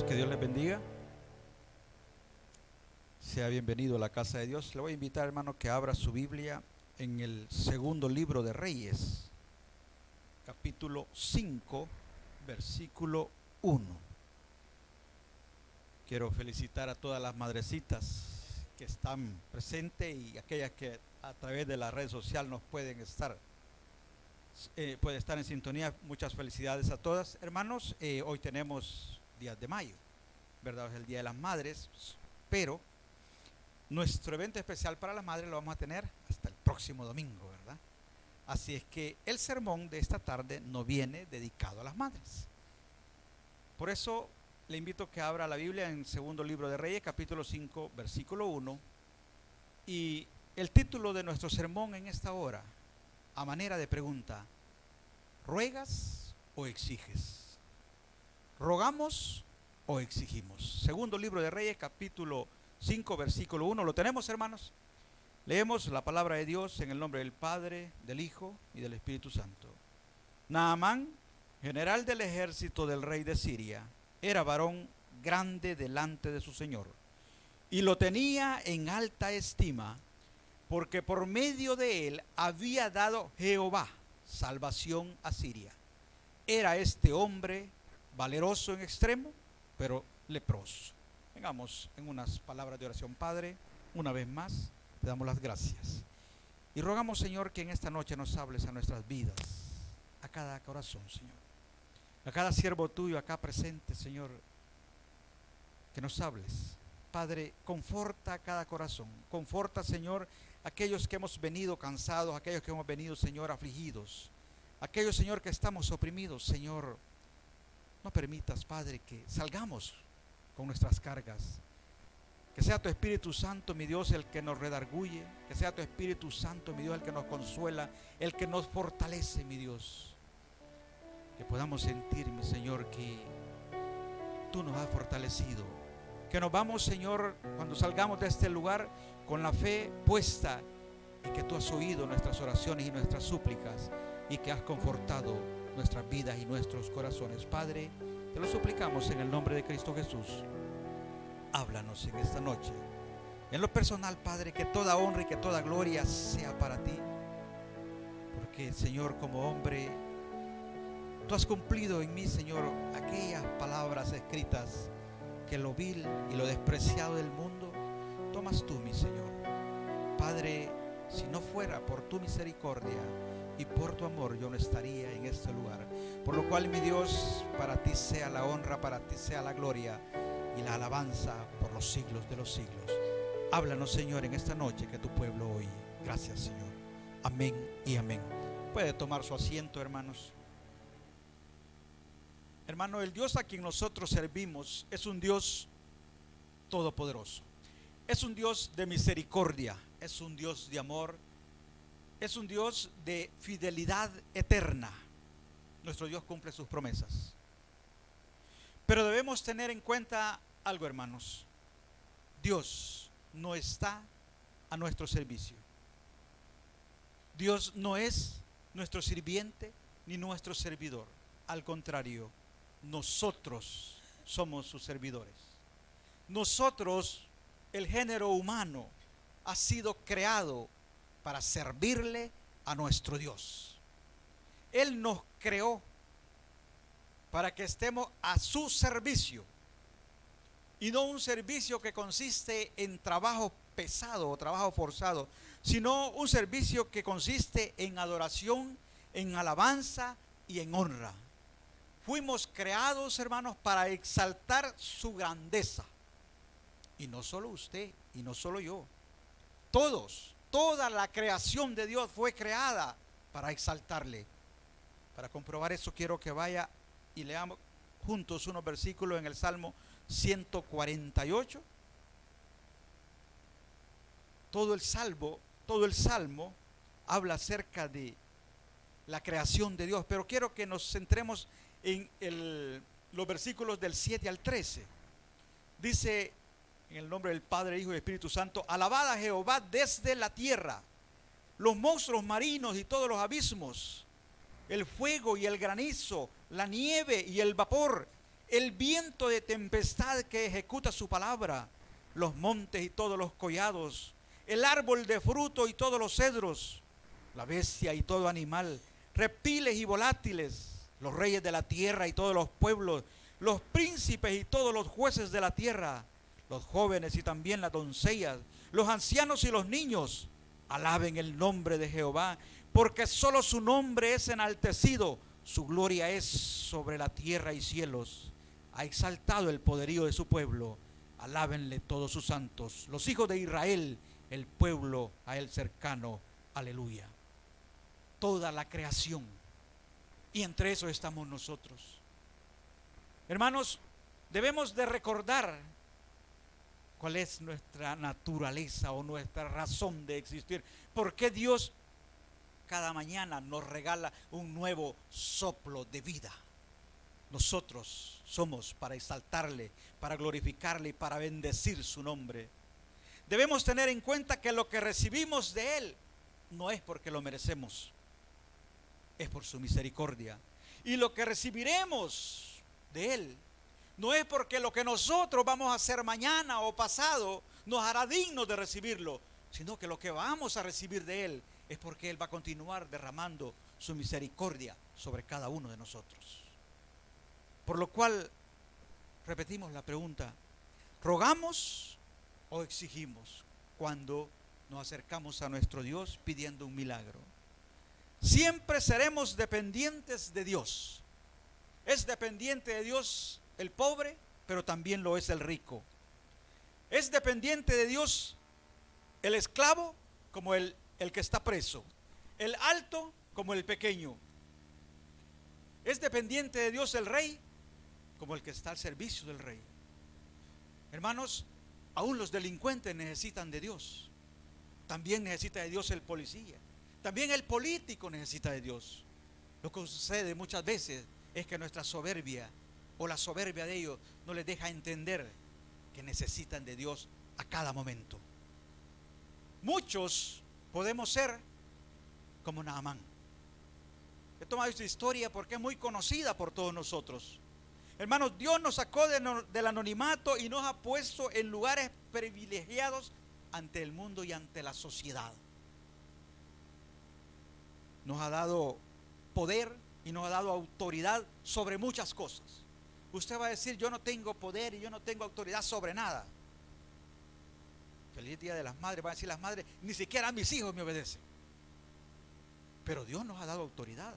Hermanos, que Dios les bendiga. Sea bienvenido a la casa de Dios. Le voy a invitar, hermano, que abra su Biblia en el segundo libro de Reyes, capítulo 5, versículo 1. Quiero felicitar a todas las madrecitas que están presentes y aquellas que a través de la red social nos pueden estar en sintonía. Muchas felicidades a todas, hermanos. Hoy tenemos días de mayo, ¿verdad? Es el Día de las Madres, pero nuestro evento especial para las madres lo vamos a tener hasta el próximo domingo, ¿verdad? Así es que el sermón de esta tarde no viene dedicado a las madres. Por eso le invito a que abra la Biblia en el segundo libro de Reyes, capítulo 5, versículo 1. Y el título de nuestro sermón en esta hora, a manera de pregunta: ¿ruegas o exiges? ¿Rogamos o exigimos? Segundo libro de Reyes, capítulo 5, versículo 1. ¿Lo tenemos, hermanos? Leemos la palabra de Dios en el nombre del Padre, del Hijo y del Espíritu Santo. Naamán, general del ejército del rey de Siria, era varón grande delante de su señor, y lo tenía en alta estima, porque por medio de él había dado Jehová salvación a Siria. Era este hombre valeroso en extremo, pero leproso. Vengamos en unas palabras de oración. Padre, una vez más te damos las gracias y rogamos, Señor, que en esta noche nos hables a nuestras vidas, a cada corazón, Señor, a cada siervo tuyo acá presente, Señor, que nos hables. Padre, conforta cada corazón, conforta, Señor, aquellos que hemos venido cansados, aquellos que hemos venido, Señor, afligidos, aquellos, Señor, que estamos oprimidos. Señor, no permitas, Padre, que salgamos con nuestras cargas. Que sea tu Espíritu Santo, mi Dios, el que nos redarguye. Que sea tu Espíritu Santo, mi Dios, el que nos consuela, el que nos fortalece, mi Dios. Que podamos sentir, mi Señor, que tú nos has fortalecido. Que nos vamos, Señor, cuando salgamos de este lugar con la fe puesta en que tú has oído nuestras oraciones y nuestras súplicas y que has confortado nuestras vidas y nuestros corazones. Padre, te lo suplicamos en el nombre de Cristo Jesús. Háblanos en esta noche. En lo personal, Padre, que toda honra y que toda gloria sea para ti. Porque, Señor, como hombre, tú has cumplido en mí, Señor, aquellas palabras escritas que lo vil y lo despreciado del mundo tomas tú, mi Señor. Padre, si no fuera por tu misericordia y por tu amor, yo no estaría en este lugar. Por lo cual, mi Dios, para ti sea la honra, para ti sea la gloria y la alabanza por los siglos de los siglos. Háblanos, Señor, en esta noche que tu pueblo oye. Gracias, Señor. Amén y amén. Puede tomar su asiento, hermanos. Hermano, el Dios a quien nosotros servimos es un Dios todopoderoso. Es un Dios de misericordia, es un Dios de amor, es un Dios de fidelidad eterna. Nuestro Dios cumple sus promesas. Pero debemos tener en cuenta algo, hermanos. Dios no está a nuestro servicio. Dios no es nuestro sirviente ni nuestro servidor. Al contrario, nosotros somos sus servidores. Nosotros, el género humano, ha sido creado para servirle a nuestro Dios. Él nos creó para que estemos a su servicio, y no un servicio que consiste en trabajo pesado o trabajo forzado, sino un servicio que consiste en adoración, en alabanza y en honra. Fuimos creados, hermanos, para exaltar su grandeza. Y no solo usted, y no solo yo. Toda la creación de Dios fue creada para exaltarle. Para comprobar eso, quiero que vaya y leamos juntos unos versículos en el Salmo 148. Todo el Salmo habla acerca de la creación de Dios, pero quiero que nos centremos en los versículos del 7 al 13. Dice, en el nombre del Padre, Hijo y Espíritu Santo: alabad a Jehová desde la tierra, los monstruos marinos y todos los abismos, el fuego y el granizo, la nieve y el vapor, el viento de tempestad que ejecuta su palabra, los montes y todos los collados, el árbol de fruto y todos los cedros, la bestia y todo animal, reptiles y volátiles, los reyes de la tierra y todos los pueblos, los príncipes y todos los jueces de la tierra, los jóvenes y también las doncellas, los ancianos y los niños, alaben el nombre de Jehová, porque solo su nombre es enaltecido, su gloria es sobre la tierra y cielos. Ha exaltado el poderío de su pueblo, alábenle todos sus santos, los hijos de Israel, el pueblo a él cercano, aleluya. Toda la creación, y entre eso estamos nosotros. Hermanos, debemos de recordar cuál es nuestra naturaleza o nuestra razón de existir. ¿Por qué Dios cada mañana nos regala un nuevo soplo de vida? Nosotros somos para exaltarle, para glorificarle y para bendecir su nombre. Debemos tener en cuenta que lo que recibimos de Él no es porque lo merecemos, es por su misericordia. Y lo que recibiremos de Él no es porque lo que nosotros vamos a hacer mañana o pasado nos hará dignos de recibirlo, sino que lo que vamos a recibir de Él es porque Él va a continuar derramando su misericordia sobre cada uno de nosotros. Por lo cual, repetimos la pregunta: ¿rogamos o exigimos cuando nos acercamos a nuestro Dios pidiendo un milagro? Siempre seremos dependientes de Dios. Es dependiente de Dios el pobre, pero también lo es el rico. Es dependiente de Dios el esclavo como el que está preso, el alto como el pequeño. Es dependiente de Dios el rey como el que está al servicio del rey. Hermanos, aún los delincuentes necesitan de Dios. También necesita de Dios el policía. También el político necesita de Dios. Lo que sucede muchas veces es que nuestra soberbia o la soberbia de ellos no les deja entender que necesitan de Dios a cada momento. Muchos podemos ser como Naamán. He tomado esta historia porque es muy conocida por todos nosotros. Hermanos, Dios nos sacó del anonimato y nos ha puesto en lugares privilegiados ante el mundo y ante la sociedad. Nos ha dado poder y nos ha dado autoridad sobre muchas cosas. Usted va a decir: yo no tengo poder y yo no tengo autoridad sobre nada. Feliz Día de las Madres. Van a decir las madres: ni siquiera a mis hijos me obedecen. Pero Dios nos ha dado autoridad.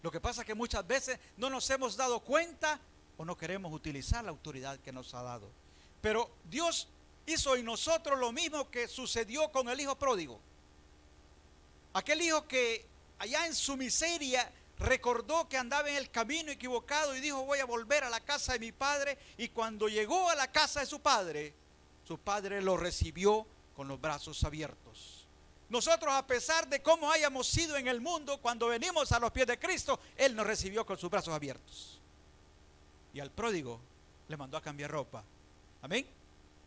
Lo que pasa es que muchas veces no nos hemos dado cuenta o no queremos utilizar la autoridad que nos ha dado. Pero Dios hizo en nosotros lo mismo que sucedió con el hijo pródigo. Aquel hijo que allá en su miseria recordó que andaba en el camino equivocado y dijo: voy a volver a la casa de mi padre. Y cuando llegó a la casa de su padre lo recibió con los brazos abiertos. Nosotros, a pesar de cómo hayamos sido en el mundo, cuando venimos a los pies de Cristo, Él nos recibió con sus brazos abiertos. Y al pródigo le mandó a cambiar ropa. Amén.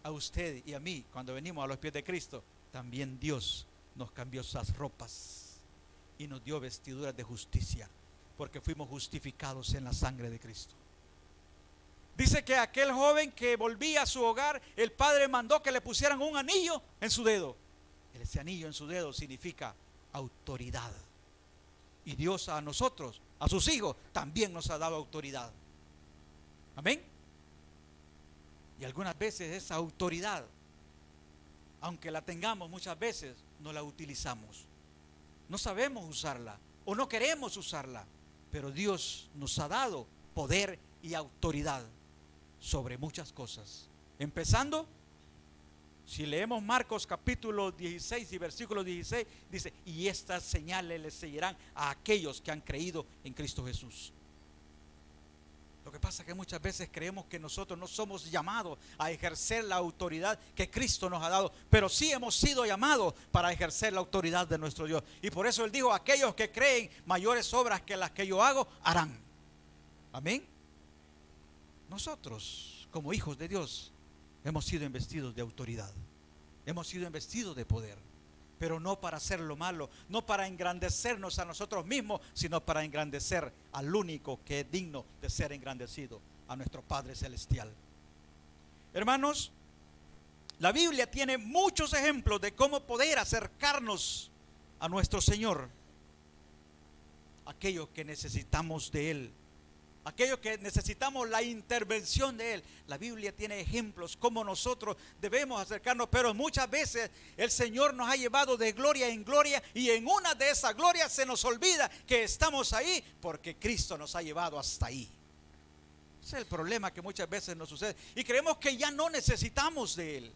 A usted y a mí, cuando venimos a los pies de Cristo, también Dios nos cambió esas ropas y nos dio vestiduras de justicia, porque fuimos justificados en la sangre de Cristo. Dice que aquel joven que volvía a su hogar, el padre mandó que le pusieran un anillo en su dedo. Ese anillo en su dedo significa autoridad. Y Dios a nosotros, a sus hijos, también nos ha dado autoridad. Amén. Y algunas veces esa autoridad, aunque la tengamos muchas veces, no la utilizamos. No sabemos usarla o no queremos usarla. Pero Dios nos ha dado poder y autoridad sobre muchas cosas. Empezando, si leemos Marcos capítulo 16 y versículo 16, dice: y estas señales les seguirán a aquellos que han creído en Cristo Jesús. Lo que pasa es que muchas veces creemos que nosotros no somos llamados a ejercer la autoridad que Cristo nos ha dado, pero sí hemos sido llamados para ejercer la autoridad de nuestro Dios. Y por eso Él dijo: aquellos que creen, mayores obras que las que yo hago harán. Amén. Nosotros, como hijos de Dios, hemos sido investidos de autoridad, hemos sido investidos de poder. pero no para hacer lo malo, no para engrandecernos a nosotros mismos, sino para engrandecer al único que es digno de ser engrandecido, a nuestro Padre Celestial. Hermanos, la Biblia tiene muchos ejemplos de cómo poder acercarnos a nuestro Señor, aquellos que necesitamos de Él, aquellos que necesitamos la intervención de Él. La Biblia tiene ejemplos cómo nosotros debemos acercarnos, pero muchas veces el Señor nos ha llevado de gloria en gloria, y en una de esas glorias se nos olvida que estamos ahí porque Cristo nos ha llevado hasta ahí. Ese es el problema que muchas veces nos sucede, y creemos que ya no necesitamos de Él.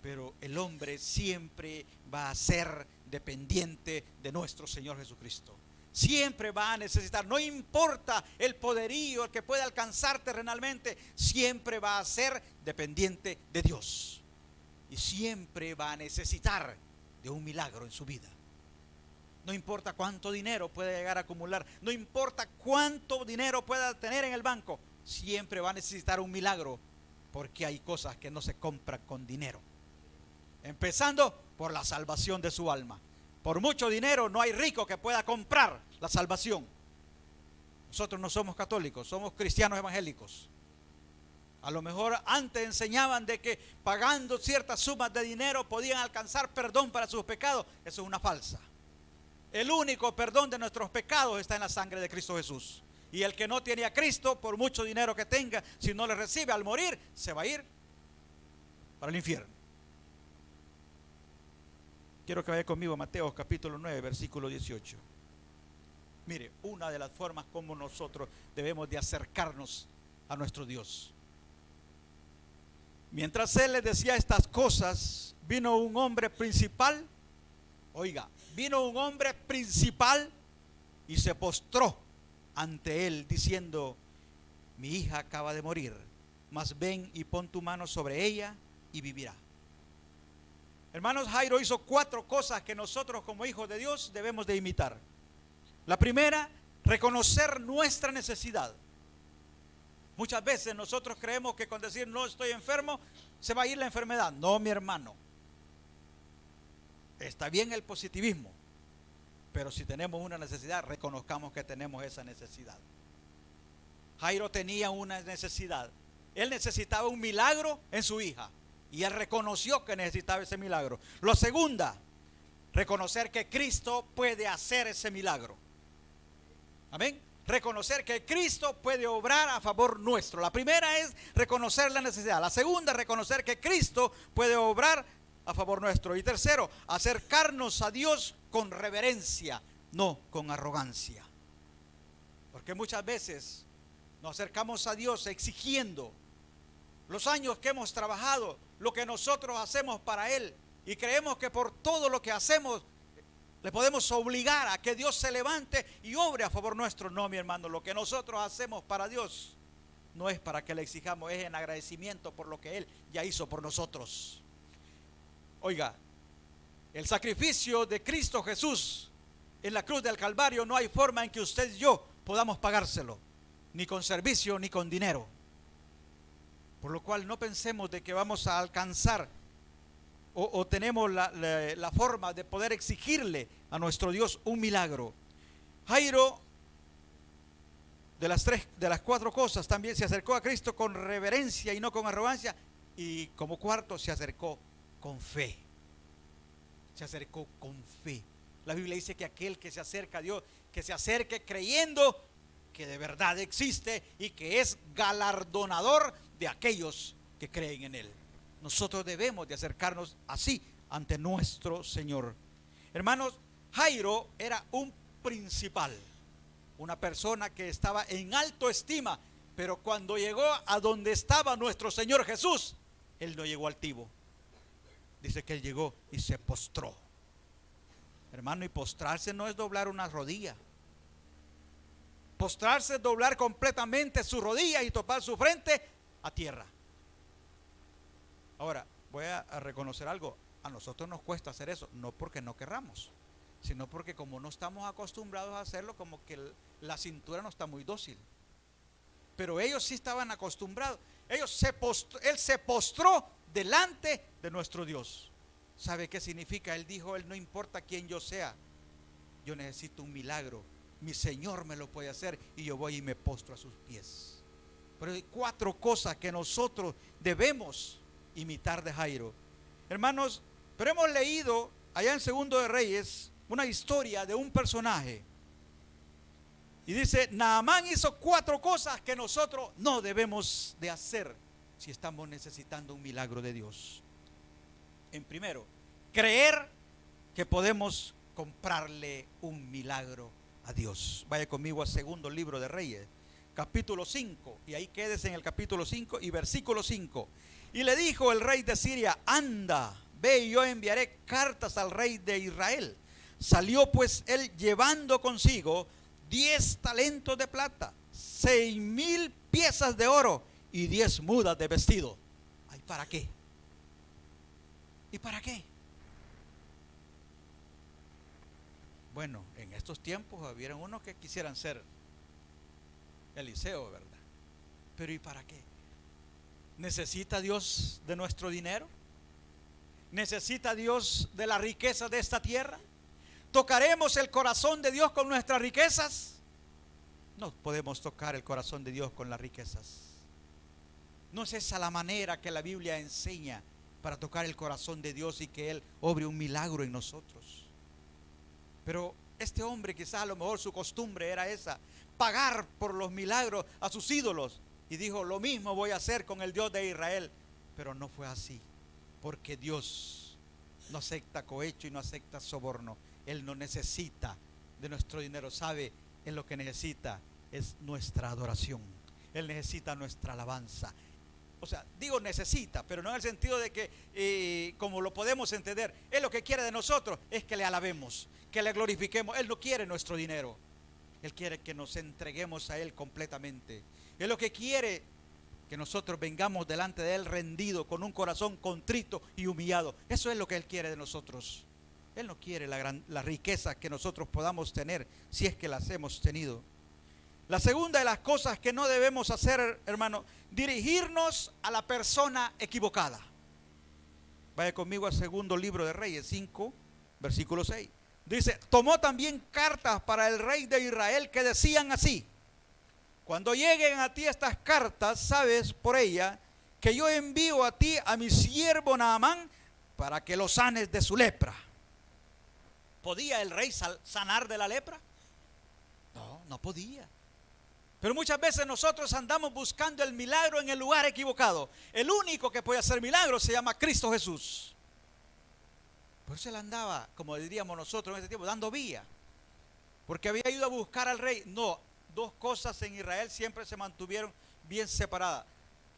Pero el hombre siempre va a ser dependiente de nuestro Señor Jesucristo. Siempre va a necesitar, no importa el poderío que pueda alcanzar terrenalmente, siempre va a ser dependiente de Dios. Y siempre va a necesitar de un milagro en su vida. No importa cuánto dinero pueda llegar a acumular, no importa cuánto dinero pueda tener en el banco, siempre va a necesitar un milagro, porque hay cosas que no se compran con dinero. Empezando por la salvación de su alma. Por mucho dinero no hay rico que pueda comprar la salvación. Nosotros no somos católicos, somos cristianos evangélicos. A lo mejor antes enseñaban de que pagando ciertas sumas de dinero podían alcanzar perdón para sus pecados. Eso es una falsa. El único perdón de nuestros pecados está en la sangre de Cristo Jesús. Y el que no tiene a Cristo, por mucho dinero que tenga, si no le recibe al morir, se va a ir para el infierno. Quiero que vaya conmigo a Mateo capítulo 9, versículo 18. Mire, una de las formas como nosotros debemos de acercarnos a nuestro Dios. Mientras él les decía estas cosas, vino un hombre principal. Oiga, vino un hombre principal y se postró ante él diciendo: mi hija acaba de morir, mas ven y pon tu mano sobre ella y vivirá. Hermanos, Jairo hizo 4 cosas que nosotros como hijos de Dios debemos de imitar. La primera, reconocer nuestra necesidad. Muchas veces nosotros creemos que con decir no estoy enfermo se va a ir la enfermedad. No, mi hermano. Está bien el positivismo, pero si tenemos una necesidad, reconozcamos que tenemos esa necesidad. Jairo tenía una necesidad. Él necesitaba un milagro en su hija, y él reconoció que necesitaba ese milagro. La segunda, reconocer que Cristo puede hacer ese milagro. Amén. Reconocer que Cristo puede obrar a favor nuestro. La primera es reconocer la necesidad. La segunda, reconocer que Cristo puede obrar a favor nuestro. Y tercero, acercarnos a Dios con reverencia, no con arrogancia. Porque muchas veces nos acercamos a Dios exigiendo los años que hemos trabajado, lo que nosotros hacemos para Él, y creemos que por todo lo que hacemos le podemos obligar a que Dios se levante y obre a favor nuestro. No, mi hermano, lo que nosotros hacemos para Dios no es para que le exijamos, es en agradecimiento por lo que Él ya hizo por nosotros. Oiga, el sacrificio de Cristo Jesús en la cruz del Calvario, no hay forma en que usted y yo podamos pagárselo, ni con servicio ni con dinero. Por lo cual no pensemos de que vamos a alcanzar o tenemos la forma de poder exigirle a nuestro Dios un milagro. Jairo, de las 4 cosas, también se acercó a Cristo con reverencia y no con arrogancia. Y como cuarto, se acercó con fe. Se acercó con fe. La Biblia dice que aquel que se acerca a Dios, que se acerque creyendo que de verdad existe y que es galardonador de aquellos que creen en Él. Nosotros debemos de acercarnos así ante nuestro Señor. Hermanos, Jairo era un principal, una persona que estaba en alto estima, pero cuando llegó a donde estaba nuestro Señor Jesús, Él no llegó altivo. Dice que Él llegó y se postró. Hermano, y postrarse no es doblar una rodilla. Postrarse es doblar completamente su rodilla y topar su frente a tierra. Ahora, voy a reconocer algo. A nosotros nos cuesta hacer eso, no porque no querramos, sino porque como no estamos acostumbrados a hacerlo, como que la cintura no está muy dócil. Pero ellos sí estaban acostumbrados. Él se postró delante de nuestro Dios. ¿Sabe qué significa? Él dijo, él no importa quién yo sea, yo necesito un milagro. Mi Señor me lo puede hacer y yo voy y me postro a sus pies. Pero hay 4 cosas que nosotros debemos imitar de Jairo. Hermanos, pero hemos leído allá en Segundo de Reyes una historia de un personaje. Y dice, Naamán hizo 4 cosas que nosotros no debemos de hacer si estamos necesitando un milagro de Dios. En primero, creer que podemos comprarle un milagro a Dios. Vaya conmigo a Segundo Libro de Reyes, capítulo 5, y ahí quédese en el capítulo 5 y versículo 5. Y le dijo el rey de Siria, anda, ve y yo enviaré cartas al rey de Israel. Salió pues él llevando consigo 10 talentos de plata, 6,000 piezas de oro y 10 mudas de vestido. ¿Ay, para qué? ¿Y para qué? Bueno, en estos tiempos había unos que quisieran ser Eliseo, ¿verdad? Pero ¿y para qué? ¿Necesita Dios de nuestro dinero? ¿Necesita Dios de la riqueza de esta tierra? ¿Tocaremos el corazón de Dios con nuestras riquezas? No podemos tocar el corazón de Dios con las riquezas. No es esa la manera que la Biblia enseña para tocar el corazón de Dios y que Él obre un milagro en nosotros. Pero este hombre quizás a lo mejor su costumbre era esa, pagar por los milagros a sus ídolos. Y dijo, lo mismo voy a hacer con el Dios de Israel. Pero no fue así, porque Dios no acepta cohecho y no acepta soborno. Él no necesita de nuestro dinero. ¿Sabe? Él lo que necesita es nuestra adoración. Él necesita nuestra alabanza. O sea, digo necesita, pero no en el sentido de que, como lo podemos entender, Él lo que quiere de nosotros es que le alabemos, que le glorifiquemos. Él no quiere nuestro dinero. Él quiere que nos entreguemos a Él completamente. Él lo que quiere que nosotros vengamos delante de Él rendido, con un corazón contrito y humillado. Eso es lo que Él quiere de nosotros. Él no quiere la riqueza que nosotros podamos tener, si es que las hemos tenido. La segunda de las cosas que no debemos hacer, hermano, dirigirnos a la persona equivocada. Vaya conmigo al Segundo Libro de Reyes 5, versículo 6. Dice, tomó también cartas para el rey de Israel que decían así: cuando lleguen a ti estas cartas, sabes por ella que yo envío a ti a mi siervo Naamán para que lo sanes de su lepra. ¿Podía el rey sanar de la lepra? No, no podía. Pero muchas veces nosotros andamos buscando el milagro en el lugar equivocado. El único que puede hacer milagros se llama Cristo Jesús. Por eso él andaba, como diríamos nosotros en este tiempo, dando vía. Porque había ido a buscar al rey. No, 2 cosas en Israel siempre se mantuvieron bien separadas.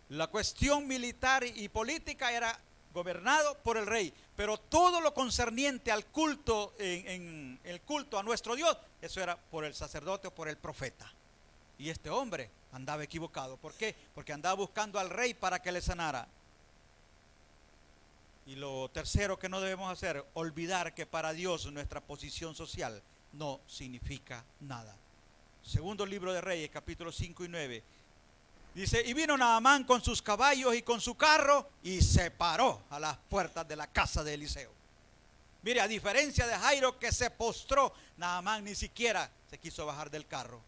La cuestión militar y política era gobernado por el rey, pero todo lo concerniente al culto, en el culto a nuestro Dios, eso era por el sacerdote o por el profeta. Y este hombre andaba equivocado. ¿Por qué? Porque andaba buscando al rey para que le sanara. Y lo tercero que no debemos hacer, olvidar que para Dios nuestra posición social no significa nada. Segundo Libro de Reyes, capítulos 5 y 9. Dice, y vino Naamán con sus caballos y con su carro y se paró a las puertas de la casa de Eliseo. Mire, a diferencia de Jairo que se postró, Naamán ni siquiera se quiso bajar del carro.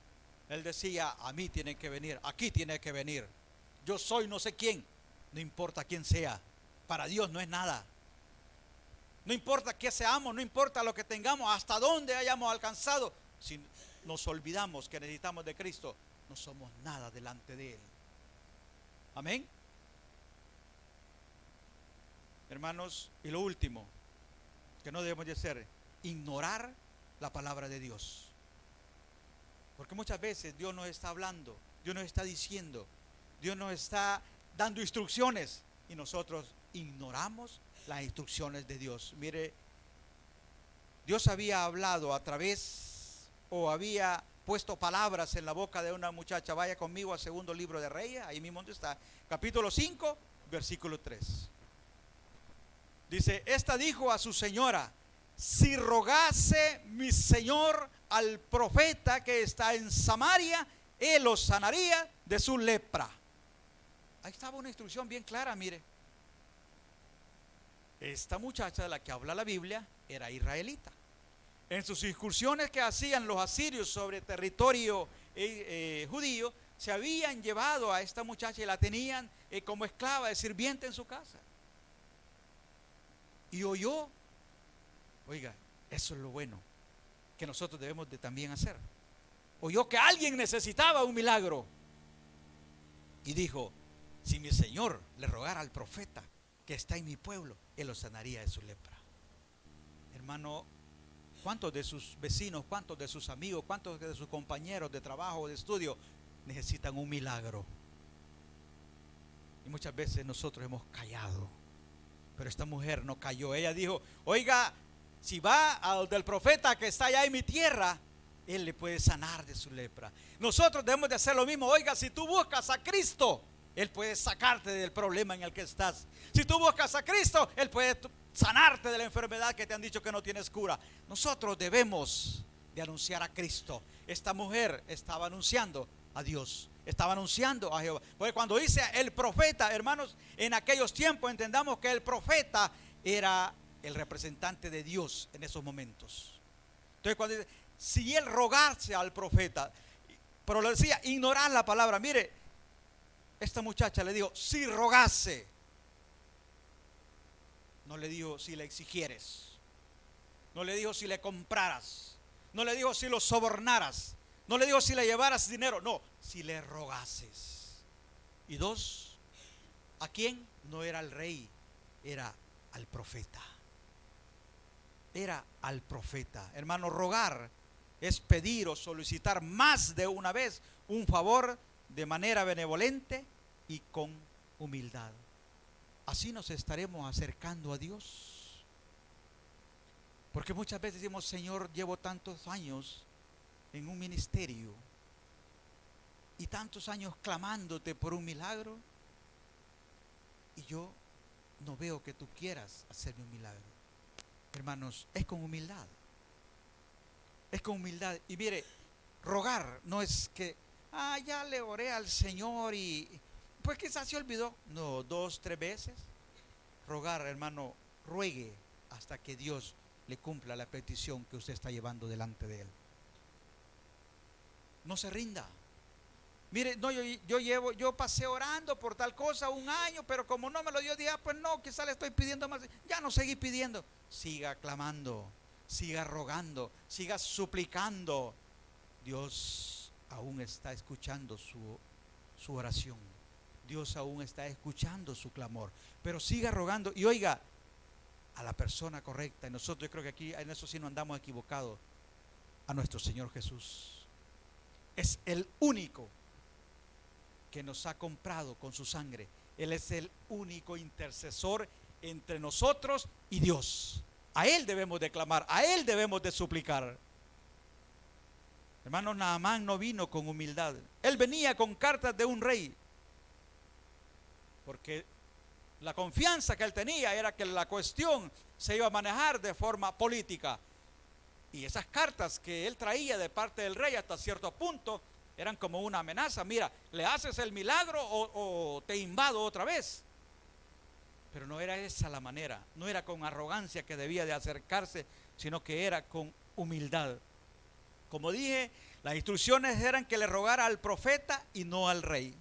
Él decía, a mí tienen que venir, aquí tiene que venir. Yo soy no sé quién, no importa quién sea. Para Dios no es nada. No importa qué seamos, no importa lo que tengamos, hasta dónde hayamos alcanzado. Si nos olvidamos que necesitamos de Cristo, no somos nada delante de Él. Amén. Hermanos, y lo último que no debemos de hacer, ignorar la palabra de Dios. Porque muchas veces Dios nos está hablando, Dios nos está diciendo, Dios nos está dando instrucciones y nosotros ignoramos las instrucciones de Dios. Mire, Dios había hablado a través o había puesto palabras en la boca de una muchacha. Vaya conmigo al Segundo Libro de Reyes, ahí mismo donde está, capítulo 5, versículo 3. Dice, esta dijo a su señora, si rogase mi señor al profeta que está en Samaria, él los sanaría de su lepra. Ahí estaba una instrucción bien clara, mire. Esta muchacha de la que habla la Biblia era israelita. En sus incursiones que hacían los asirios sobre territorio judío, se habían llevado a esta muchacha y la tenían como esclava de sirviente en su casa. Y oyó, oiga, eso es lo bueno que nosotros debemos de también hacer. Oyó que alguien necesitaba un milagro y dijo: si mi Señor le rogara al profeta que está en mi pueblo, él lo sanaría de su lepra. Hermano, ¿cuántos de sus vecinos, cuántos de sus amigos, cuántos de sus compañeros de trabajo o de estudio necesitan un milagro? Y muchas veces nosotros hemos callado, pero esta mujer no cayó. Ella dijo: oiga, si va al del profeta que está allá en mi tierra, él le puede sanar de su lepra. Nosotros debemos de hacer lo mismo. Oiga, si tú buscas a Cristo, él puede sacarte del problema en el que estás. Si tú buscas a Cristo, él puede sanarte de la enfermedad que te han dicho que no tienes cura. Nosotros debemos de anunciar a Cristo. Esta mujer estaba anunciando a Dios, estaba anunciando a Jehová. Porque cuando dice el profeta, hermanos, en aquellos tiempos entendamos que el profeta era el representante de Dios en esos momentos. Entonces cuando dice, si él rogarse al profeta, pero le decía ignorar la palabra. Mire, esta muchacha le dijo: si rogase. No le dijo si le exigieres, no le dijo si le compraras, no le dijo si lo sobornaras, no le dijo si le llevaras dinero, no, si le rogases. Y dos, ¿a quién? No era al rey, era al profeta. Era al profeta. Hermano, rogar es pedir o solicitar más de una vez un favor de manera benevolente y con humildad. Así nos estaremos acercando a Dios. Porque muchas veces decimos: Señor, llevo tantos años en un ministerio y tantos años clamándote por un milagro, y yo no veo que tú quieras hacerme un milagro. Hermanos, es con humildad. Es con humildad. Y mire, rogar no es que ya le oré al Señor y pues quizás se olvidó. No, 2, 3 veces. Rogar, hermano, ruegue hasta que Dios le cumpla la petición que usted está llevando delante de él. No se rinda. Mire, no, yo pasé orando por tal cosa un año, pero como no me lo dio Dios, pues no, quizás le estoy pidiendo más. Ya no seguí pidiendo. Siga clamando, siga rogando, siga suplicando. Dios aún está escuchando su oración. Dios aún está escuchando su clamor. Pero siga rogando y oiga a la persona correcta. Y nosotros, yo creo que aquí en eso sí no andamos equivocados. A nuestro Señor Jesús. Es el único que nos ha comprado con su sangre. Él es el único intercesor entre nosotros y Dios. A Él debemos de clamar, a Él debemos de suplicar. Hermano, Naamán no vino con humildad. Él venía con cartas de un rey, porque la confianza que él tenía era que la cuestión se iba a manejar de forma política. Y esas cartas que él traía de parte del rey hasta cierto punto eran como una amenaza. Mira, le haces el milagro o te invado otra vez. Pero no era esa la manera, no era con arrogancia que debía de acercarse, sino que era con humildad. Como dije, las instrucciones eran que le rogara al profeta y no al rey.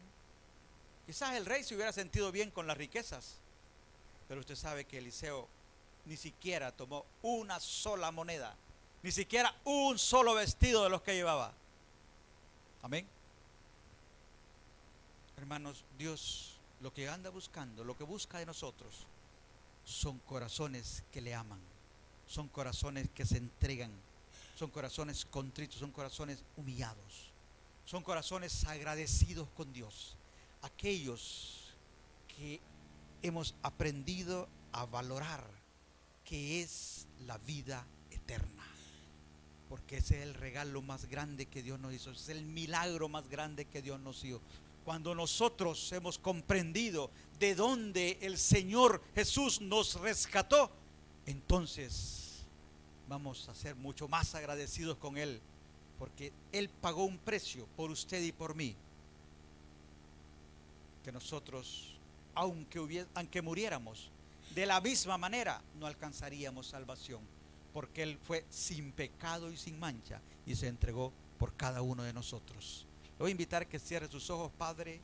Quizás el rey se hubiera sentido bien con las riquezas, pero usted sabe que Eliseo ni siquiera tomó una sola moneda, ni siquiera un solo vestido de los que llevaba. Amén. Hermanos, Dios lo que anda buscando, lo que busca de nosotros, son corazones que le aman, son corazones que se entregan, son corazones contritos, son corazones humillados, son corazones agradecidos con Dios. Aquellos que hemos aprendido a valorar que es la vida eterna, porque ese es el regalo más grande que Dios nos hizo, es el milagro más grande que Dios nos dio. Cuando nosotros hemos comprendido de dónde el Señor Jesús nos rescató, entonces vamos a ser mucho más agradecidos con Él, porque Él pagó un precio por usted y por mí, que nosotros, aunque muriéramos, de la misma manera no alcanzaríamos salvación, porque Él fue sin pecado y sin mancha y se entregó por cada uno de nosotros. Le voy a invitar que cierre sus ojos, Padre.